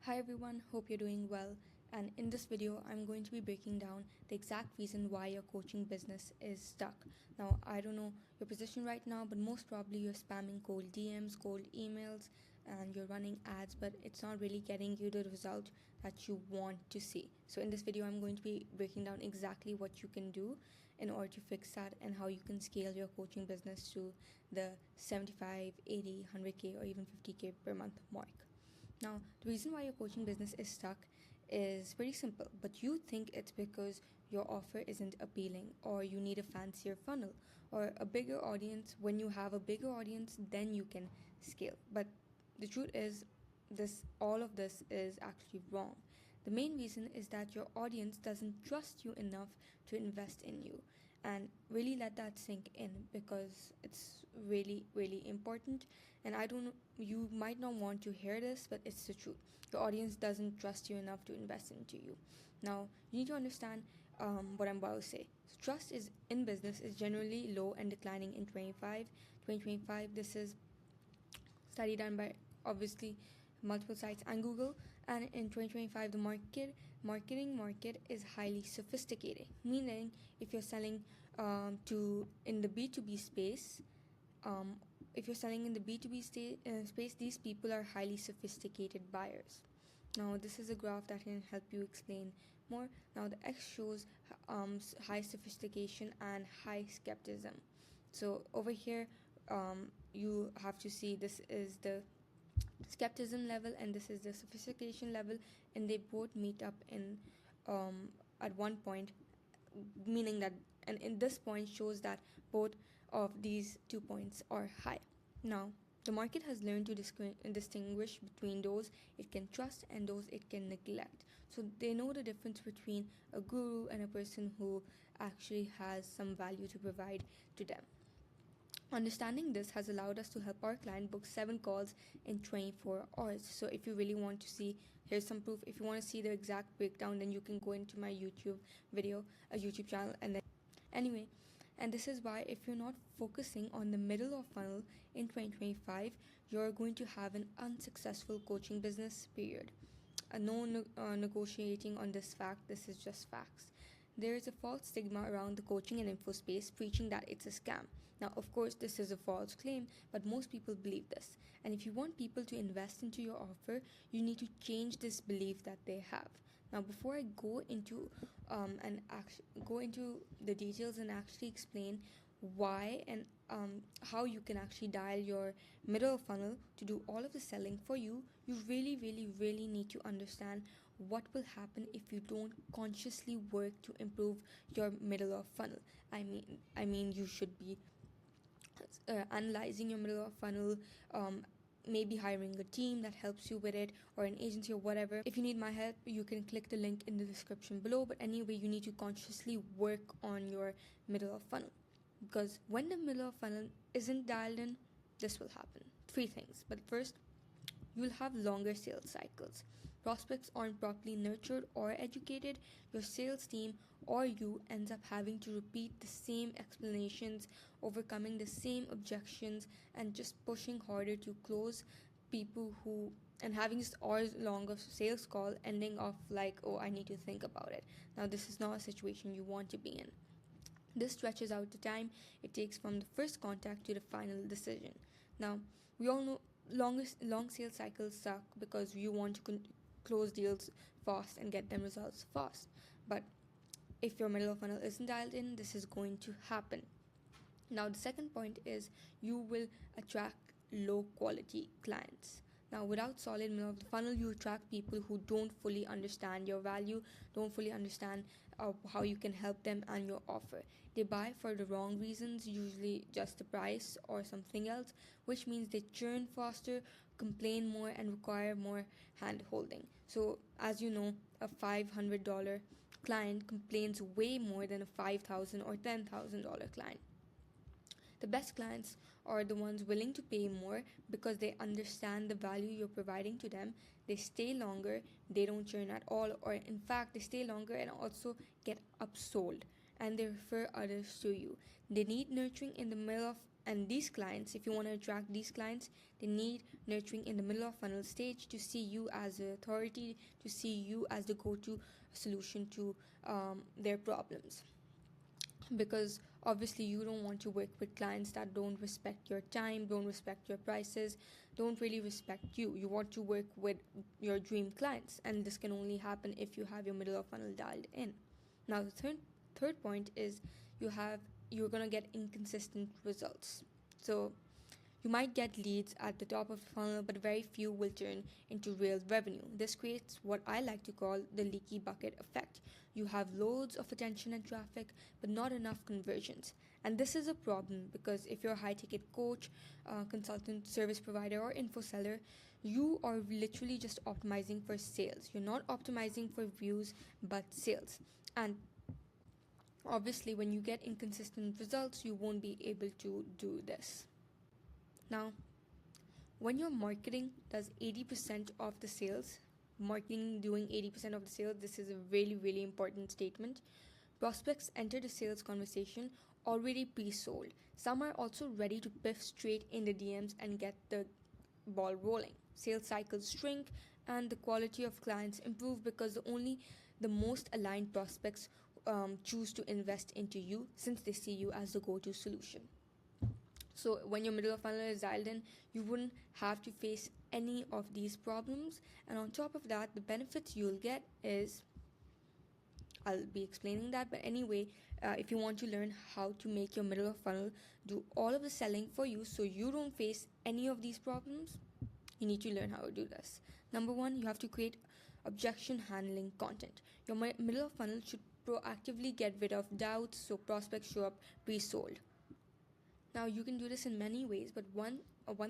Hi everyone, hope you're doing well. And in this video, I'm going to be breaking down the exact reason why your coaching business is stuck. Now, I don't know your position right now, but most probably you're spamming cold DMs, cold emails, and you're running ads, but it's not really getting you the result that you want to see. So, in this video, I'm going to be breaking down exactly what you can do in order to fix that and how you can scale your coaching business to the 75, 80, 100K, or even 50K per month mark. Now, the reason why your coaching business is stuck is pretty simple, but you think it's because your offer isn't appealing, or you need a fancier funnel, or a bigger audience. When you have a bigger audience, then you can scale. But the truth is, all of this is actually wrong. The main reason is that your audience doesn't trust you enough to invest in you. And really let that sink in, because it's really, really important. And I don't know, you might not want to hear this, but it's the truth. Your audience doesn't trust you enough to invest into you. Now, you need to understand what I'm about to say. So trust is in business is generally low and declining in 2025. This is study done by obviously multiple sites and Google. And in 2025, the marketing market is highly sophisticated, meaning if you're selling to in the B2B space, if you're selling in the space, these people are highly sophisticated buyers. Now, this is a graph that can help you explain more. Now, the X shows high sophistication and high skepticism. So over here, you have to see this is the skepticism level and this is the sophistication level, and they both meet up in at one point, meaning that, and in this point shows that both of these 2 points are high. Now, the market has learned to distinguish between those it can trust and those it can neglect. So they know the difference between a guru and a person who actually has some value to provide to them. Understanding this has allowed us to help our client book 7 calls in 24 hours. So if you really want to see, here's some proof. If you want to see the exact breakdown, then you can go into my YouTube video, a YouTube channel, and then anyway. And this is why if you're not focusing on the middle of funnel in 2025, you're going to have an unsuccessful coaching business, period. No negotiating on this fact. This is just facts. There is a false stigma around the coaching and info space, preaching that it's a scam. Now, of course, this is a false claim, but most people believe this. And if you want people to invest into your offer, you need to change this belief that they have. Now, before I go into go into the details and actually explain why and how you can actually dial your middle funnel to do all of the selling for you, you really, really, really need to understand what will happen if you don't consciously work to improve your middle of funnel. I mean, you should be analyzing your middle of funnel, maybe hiring a team that helps you with it, or an agency or whatever. If you need my help, you can click the link in the description below. But anyway, you need to consciously work on your middle of funnel, because when the middle of funnel isn't dialed in, this will happen. 3 things. But first, you'll have longer sales cycles. Prospects aren't properly nurtured or educated. Your sales team or you ends up having to repeat the same explanations, overcoming the same objections, and just pushing harder to close people who, and having this hours long of sales call ending off like, oh, I need to think about it. Now, this is not a situation you want to be in. This stretches out the time it takes from the first contact to the final decision. Now, we all know long sales cycles suck because you want to close deals fast and get them results fast. But if your middle funnel isn't dialed in, this is going to happen. Now, the second point is you will attract low quality clients. Now, without solid middle of the funnel, you attract people who don't fully understand your value, don't fully understand how you can help them and your offer. They buy for the wrong reasons, usually just the price or something else, which means they churn faster, complain more, and require more hand holding. So, as you know, a $500 client complains way more than a $5,000 or $10,000 client. The best clients are the ones willing to pay more because they understand the value you're providing to them. They stay longer, they don't churn at all, or in fact, they stay longer and also get upsold, and they refer others to you. They need nurturing in the middle of And these clients, if you want to attract these clients, they need nurturing in the middle of funnel stage to see you as an authority, to see you as the go-to solution to their problems. Because obviously you don't want to work with clients that don't respect your time, don't respect your prices, don't really respect you. You want to work with your dream clients, and this can only happen if you have your middle of funnel dialed in. Now the third point is you're gonna get inconsistent results. So you might get leads at the top of the funnel, but very few will turn into real revenue. This creates what I like to call the leaky bucket effect. You have loads of attention and traffic, but not enough conversions. And this is a problem because if you're a high ticket coach, consultant, service provider, or info seller, you are literally just optimizing for sales. You're not optimizing for views, but sales. And obviously, when you get inconsistent results, you won't be able to do this. Now, when your marketing does 80% of the sales, marketing doing 80% of the sales, this is a really, really important statement. Prospects enter the sales conversation already pre-sold. Some are also ready to piff straight in the DMs and get the ball rolling. Sales cycles shrink and the quality of clients improve because only the most aligned prospects choose to invest into you since they see you as the go-to solution. So when your middle of funnel is dialed in, you wouldn't have to face any of these problems. And on top of that, the benefits you'll get is, I'll be explaining that, but anyway, if you want to learn how to make your middle of funnel do all of the selling for you so you don't face any of these problems, you need to learn how to do this. Number one, you have to create objection handling content. Your middle of funnel should proactively get rid of doubts so prospects show up pre-sold. Now you can do this in many ways, but one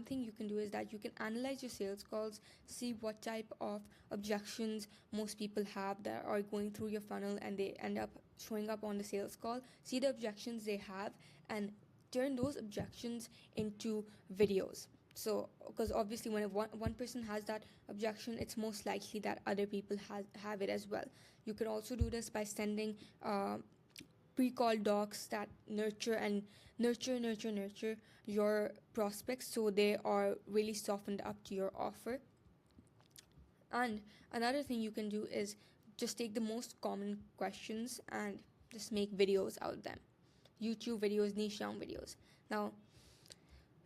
thing you can do is that you can analyze your sales calls, see what type of objections most people have that are going through your funnel and they end up showing up on the sales call. See the objections they have and turn those objections into videos. So, because obviously when one person has that objection, it's most likely that other people have it as well. You can also do this by sending pre-call docs that nurture your prospects so they are really softened up to your offer. And another thing you can do is just take the most common questions and just make videos out of them. YouTube videos, niche down videos. Now,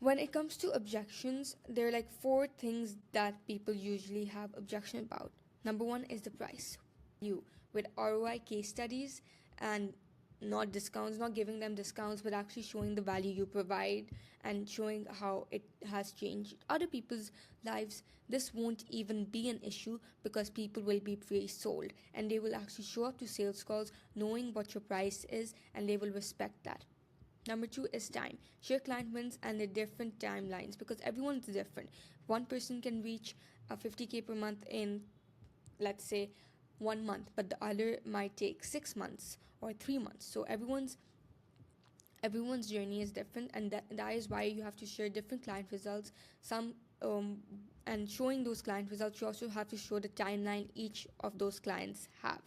when it comes to objections, there are like 4 things that people usually have objection about. Number 1 is the price. You with ROI case studies and not discounts, not giving them discounts, but actually showing the value you provide and showing how it has changed other people's lives. This won't even be an issue because people will be pre-sold and they will actually show up to sales calls knowing what your price is and they will respect that. Number 2 is time. Share client wins and the different timelines because everyone's different. One person can reach a 50K per month in, let's say, 1 month, but the other might take 6 months or 3 months. So everyone's journey is different, and that is why you have to share different client results. And showing those client results, you also have to show the timeline each of those clients have.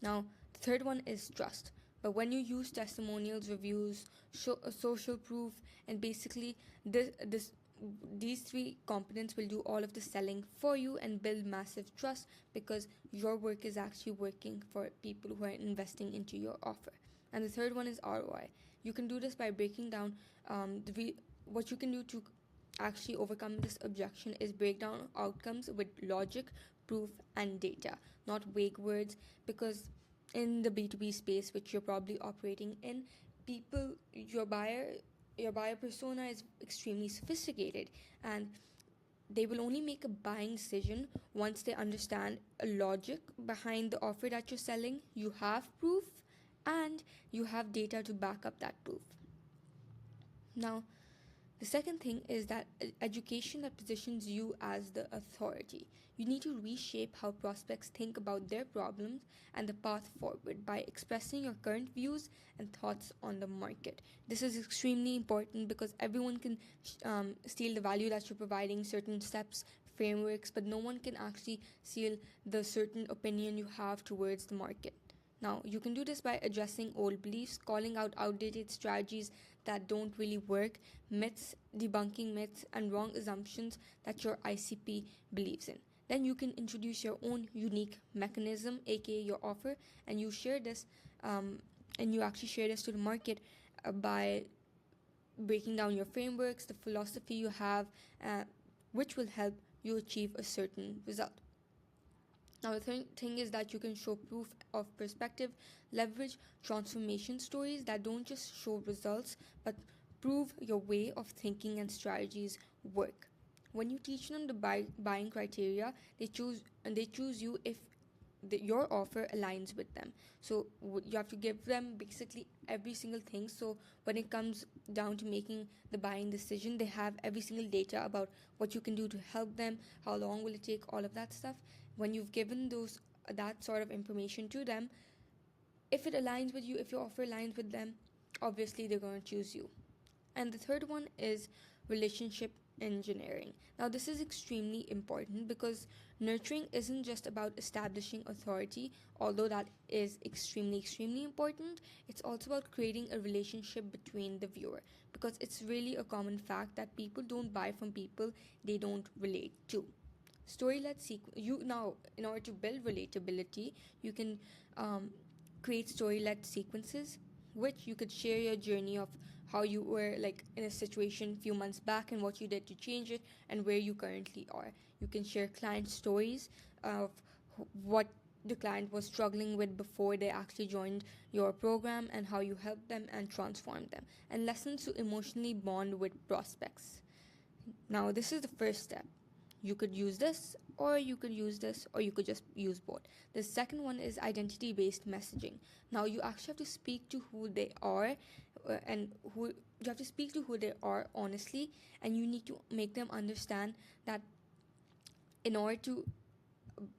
Now, the third one is trust. But when you use testimonials, reviews, social proof, and basically these 3 components will do all of the selling for you and build massive trust because your work is actually working for people who are investing into your offer. And the third one is ROI. You can do this by breaking down what you can do to actually overcome this objection is break down outcomes with logic, proof, and data, not vague words, because in the B2B space, which you're probably operating in, your buyer persona is extremely sophisticated and they will only make a buying decision once they understand a logic behind the offer that you're selling. You have proof and you have data to back up that proof. Now, the second thing is that education that positions you as the authority. You need to reshape how prospects think about their problems and the path forward by expressing your current views and thoughts on the market. This is extremely important because everyone can steal the value that you're providing, certain steps, frameworks, but no one can actually steal the certain opinion you have towards the market. Now, you can do this by addressing old beliefs, calling out outdated strategies that don't really work, myths, debunking myths, and wrong assumptions that your ICP believes in. Then you can introduce your own unique mechanism, aka your offer, and you share this, and you actually share this to the market by breaking down your frameworks, the philosophy you have, which will help you achieve a certain result. Now, the thing is that you can show proof of perspective, leverage transformation stories that don't just show results but prove your way of thinking and strategies work. When you teach them the buying criteria, they choose you if your offer aligns with them. So you have to give them basically every single thing. So when it comes down to making the buying decision, they have every single data about what you can do to help them, how long will it take, all of that stuff. When you've given those that sort of information to them, if it aligns with you, if your offer aligns with them, obviously they're going to choose you. And the third one is relationship engineering. Now, this is extremely important because nurturing isn't just about establishing authority, although that is extremely important. It's also about creating a relationship between the viewer, because it's really a common fact that people don't buy from people they don't relate to. Story-led you now, in order to build relatability, you can create story-led sequences, which you could share your journey of how you were like in a situation a few months back and what you did to change it and where you currently are. You can share client stories of what the client was struggling with before they actually joined your program and how you helped them and transformed them, and lessons to emotionally bond with prospects. Now, this is the first step. You could use this, or you could use this, or you could just use both. The second one is identity based messaging. Now, you actually have to speak to who they are, and who you have to speak to who they are honestly, and you need to make them understand that in order to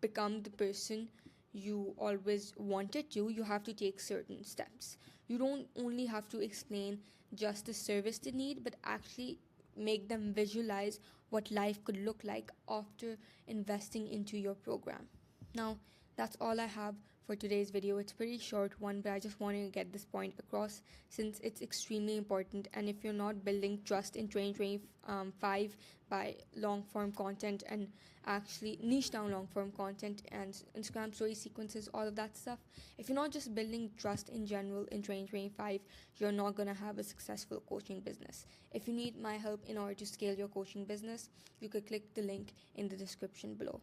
become the person you always wanted to, you have to take certain steps. You don't only have to explain just the service they need, but actually make them visualize what life could look like after investing into your program. Now, that's all I have for today's video. It's a pretty short one, but I just wanted to get this point across since it's extremely important. And if you're not building trust in 2025 by long form content and actually niche down long form content and Instagram story sequences, all of that stuff, if you're not just building trust in general in 2025, you're not going to have a successful coaching business. If you need my help in order to scale your coaching business, you could click the link in the description below.